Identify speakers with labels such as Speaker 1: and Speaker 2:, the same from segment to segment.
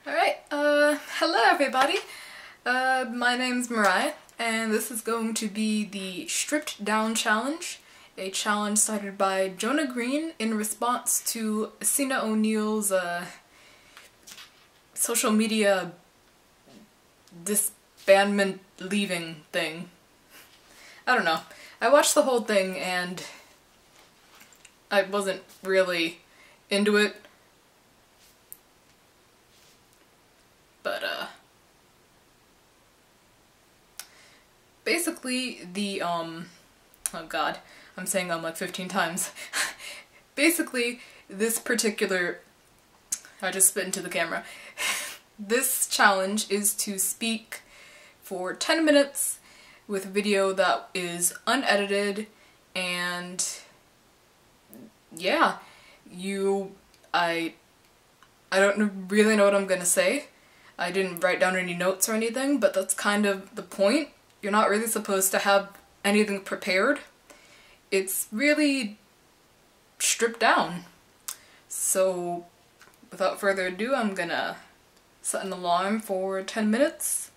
Speaker 1: Alright, hello everybody. My name's Mariah, and this is going to be the Stripped Down Challenge, a challenge started by Jonah Green in response to Cena O'Neill's social media disbandment leaving thing. I don't know. I watched the whole thing and I wasn't really into it. But, basically the, oh god, I'm saying like 15 times. Basically, this particular, I just spit into the camera. This challenge is to speak for 10 minutes with video that is unedited, and yeah, I don't really know what I'm gonna say. I didn't write down any notes or anything, but that's kind of the point. You're not really supposed to have anything prepared. It's really stripped down. So, without further ado, I'm gonna set an alarm for 10 minutes.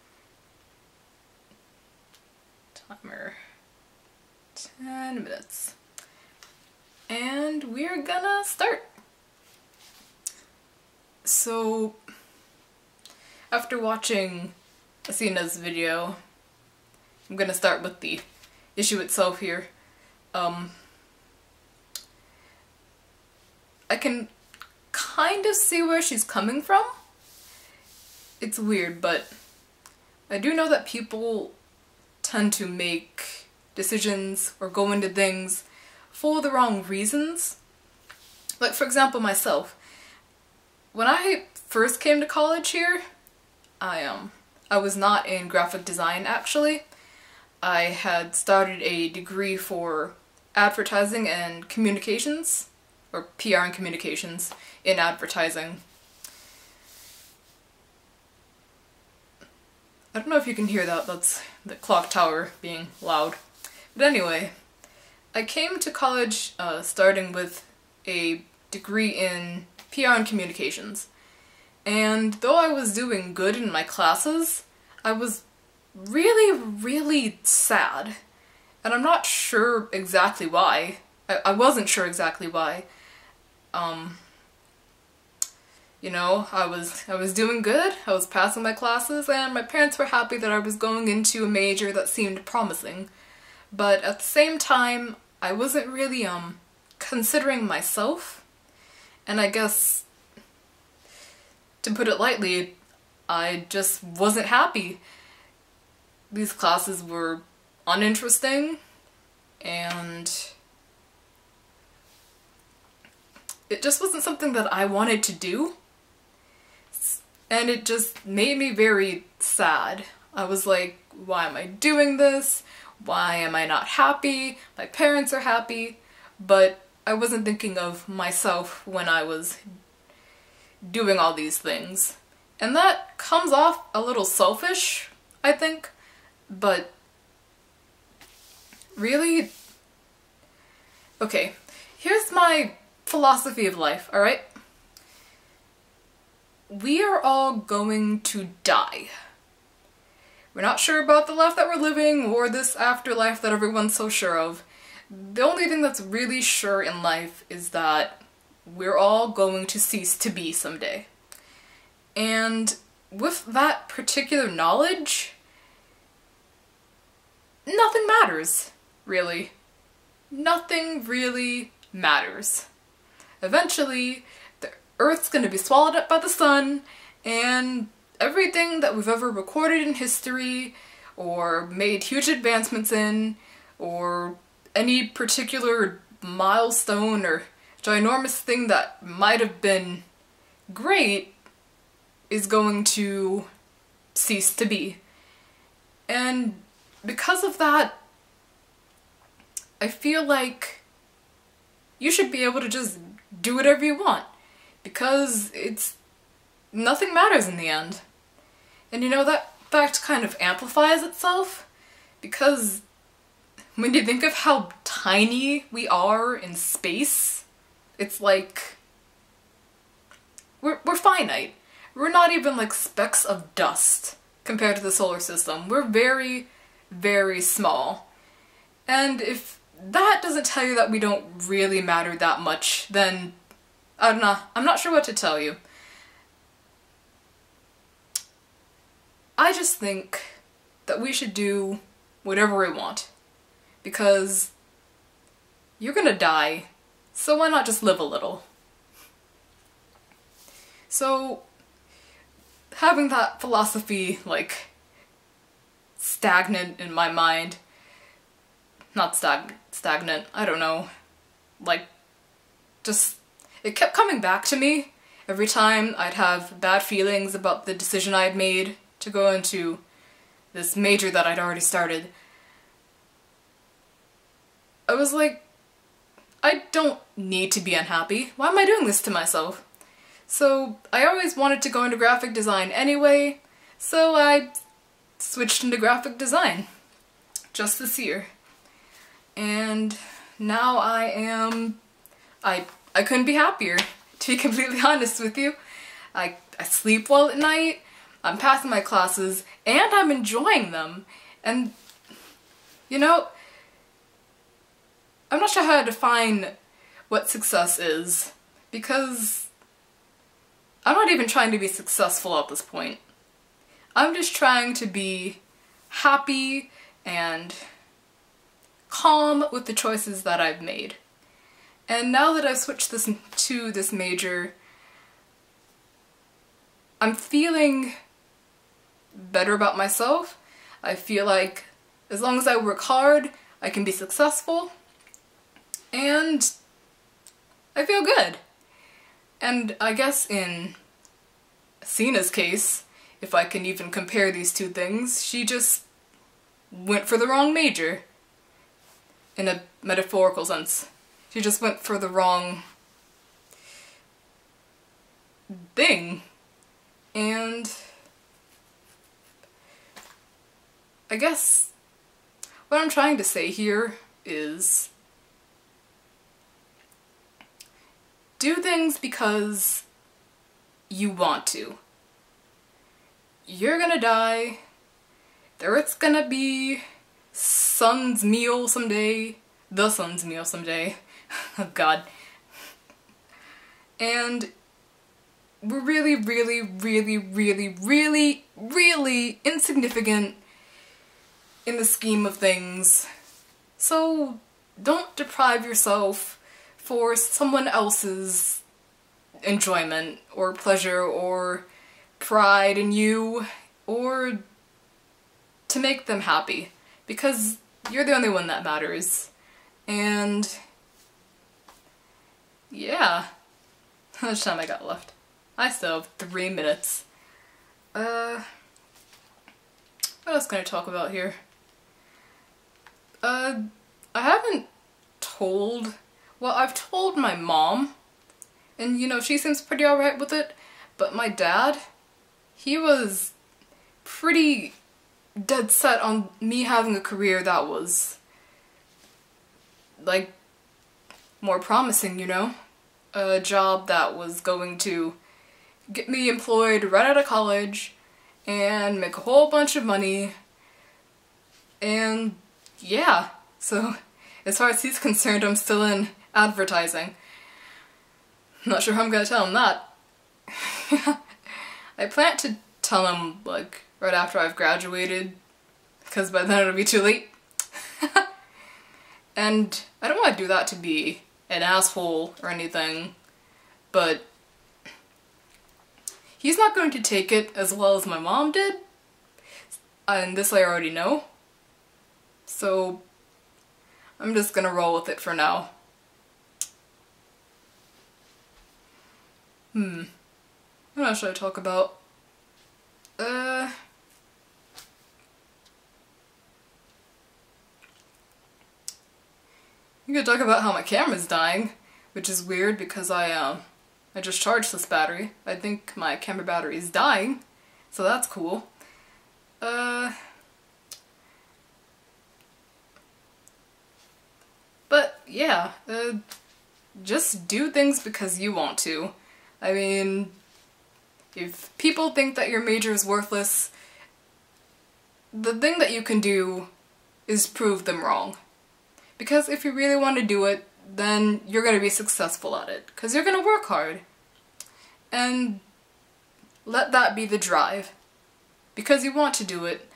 Speaker 1: Timer. 10 minutes. And we're gonna start. So, after watching Asina's video, I'm gonna start with the issue itself here. I can kind of see where she's coming from. It's weird, but I do know that people tend to make decisions or go into things for the wrong reasons. Like, for example, myself. When I first came to college here, I was not in graphic design, actually. I had started a degree for advertising and communications, or PR and communications in advertising. I don't know if you can hear that, that's the clock tower being loud. But anyway, I came to college starting with a degree in PR and communications. And though I was doing good in my classes, I was really sad. And I'm not sure exactly why. I wasn't sure exactly why. You know, I was doing good, I was passing my classes, and my parents were happy that I was going into a major that seemed promising. But at the same time, I wasn't really, considering myself. And I guess, to put it lightly, I just wasn't happy. These classes were uninteresting, and it just wasn't something that I wanted to do. And it just made me very sad. I was like, why am I doing this? Why am I not happy? My parents are happy, but I wasn't thinking of myself when I was doing all these things. And that comes off a little selfish, I think, but really? Okay, here's my philosophy of life, alright? We are all going to die. We're not sure about the life that we're living or this afterlife that everyone's so sure of. The only thing that's really sure in life is that we're all going to cease to be someday. And with that particular knowledge, nothing matters, really. Nothing really matters. Eventually, the Earth's gonna be swallowed up by the sun, and everything that we've ever recorded in history, or made huge advancements in, or any particular milestone or ginormous thing that might have been great, is going to cease to be. And because of that, I feel like you should be able to just do whatever you want, because nothing matters in the end. And you know, that fact kind of amplifies itself, because when you think of how tiny we are in space. It's like we're finite. We're not even like specks of dust compared to the solar system. We're very, very small. And if that doesn't tell you that we don't really matter that much, then I don't know. I'm not sure what to tell you. I just think that we should do whatever we want. Because you're gonna die, so why not just live a little? So, having that philosophy, like, stagnant in my mind, not stagnant, I don't know, like, just, it kept coming back to me every time I'd have bad feelings about the decision I had made to go into this major that I'd already started. I was like, I don't need to be unhappy. Why am I doing this to myself? So I always wanted to go into graphic design anyway, so I switched into graphic design just this year. And now I couldn't be happier, to be completely honest with you. I sleep well at night, I'm passing my classes, and I'm enjoying them. And, you know, I'm not sure how to define what success is, because I'm not even trying to be successful at this point. I'm just trying to be happy and calm with the choices that I've made. And now that I've switched to this major, I'm feeling better about myself. I feel like as long as I work hard, I can be successful. And I feel good. And I guess in Cena's case, if I can even compare these two things, she just went for the wrong major. In a metaphorical sense. She just went for the wrong thing. And I guess what I'm trying to say here is do things because you want to. You're gonna die. The Earth's gonna be sun's meal someday. The sun's meal someday. Oh god. And we're really, really, really, really, really, really insignificant in the scheme of things. So don't deprive yourself for someone else's enjoyment or pleasure or pride in you, or to make them happy, because you're the only one that matters. And yeah, how much time I got left? I still have 3 minutes. What else can I talk about here? I haven't told, well, I've told my mom, and you know, she seems pretty alright with it, but my dad, he was pretty dead set on me having a career that was, like, more promising, you know? A job that was going to get me employed right out of college and make a whole bunch of money. And yeah, so as far as he's concerned, I'm still in advertising. Not sure how I'm gonna tell him that. I plan to tell him, like, right after I've graduated, because by then it'll be too late. And I don't want to do that to be an asshole or anything, but he's not going to take it as well as my mom did, and this I already know. So I'm just gonna roll with it for now. What else should I talk about? I'm gonna talk about how my camera's dying, which is weird because I just charged this battery. I think my camera battery is dying, so that's cool. But yeah, just do things because you want to. I mean, if people think that your major is worthless, the thing that you can do is prove them wrong. Because if you really want to do it, then you're going to be successful at it. Because you're going to work hard. And let that be the drive. Because you want to do it,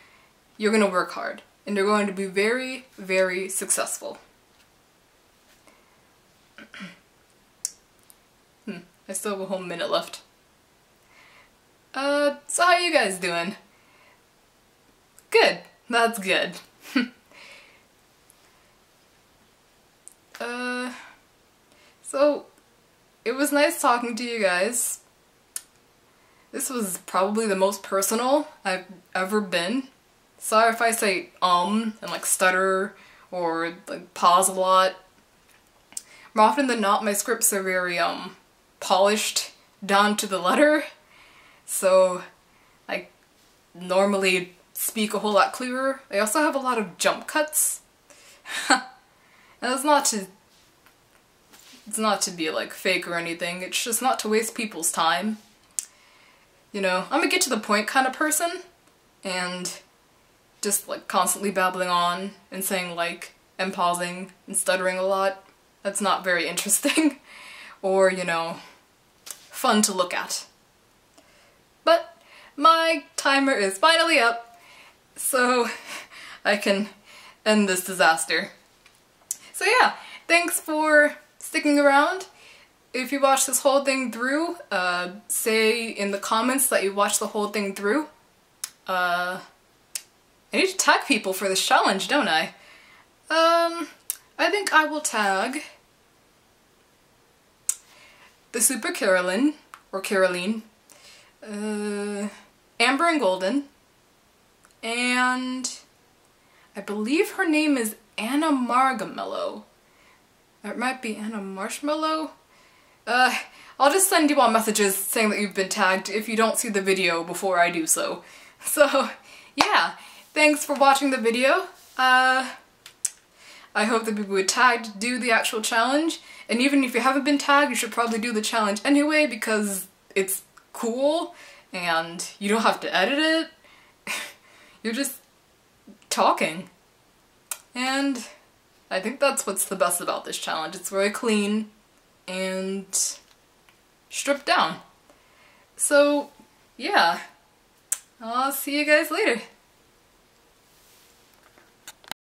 Speaker 1: you're going to work hard. And you're going to be very, very successful. I still have a whole minute left. So how you guys doing? Good. That's good. So, it was nice talking to you guys. This was probably the most personal I've ever been. Sorry if I say and like stutter or like pause a lot. More often than not, my scripts are very polished down to the letter. So I normally speak a whole lot clearer. I also have a lot of jump cuts. And it's not to be like fake or anything, it's just not to waste people's time. You know, I'm a get to the point kind of person, and just like constantly babbling on and saying like and pausing and stuttering a lot, that's not very interesting or, you know, fun to look at. But my timer is finally up, so I can end this disaster. So yeah, thanks for sticking around. If you watched this whole thing through, say in the comments that you watched the whole thing through. I need to tag people for this challenge, don't I? I think I will tag thesupercaroline, or Caroline, AmberandGolden, and I believe her name is annamargemallow. It might be annamargemallow. I'll just send you all messages saying that you've been tagged if you don't see the video before I do so. So, yeah, thanks for watching the video. I hope that people who tagged do the actual challenge, and even if you haven't been tagged, you should probably do the challenge anyway because it's cool and you don't have to edit it. You're just talking. And I think that's what's the best about this challenge. It's very clean and stripped down. So, yeah, I'll see you guys later.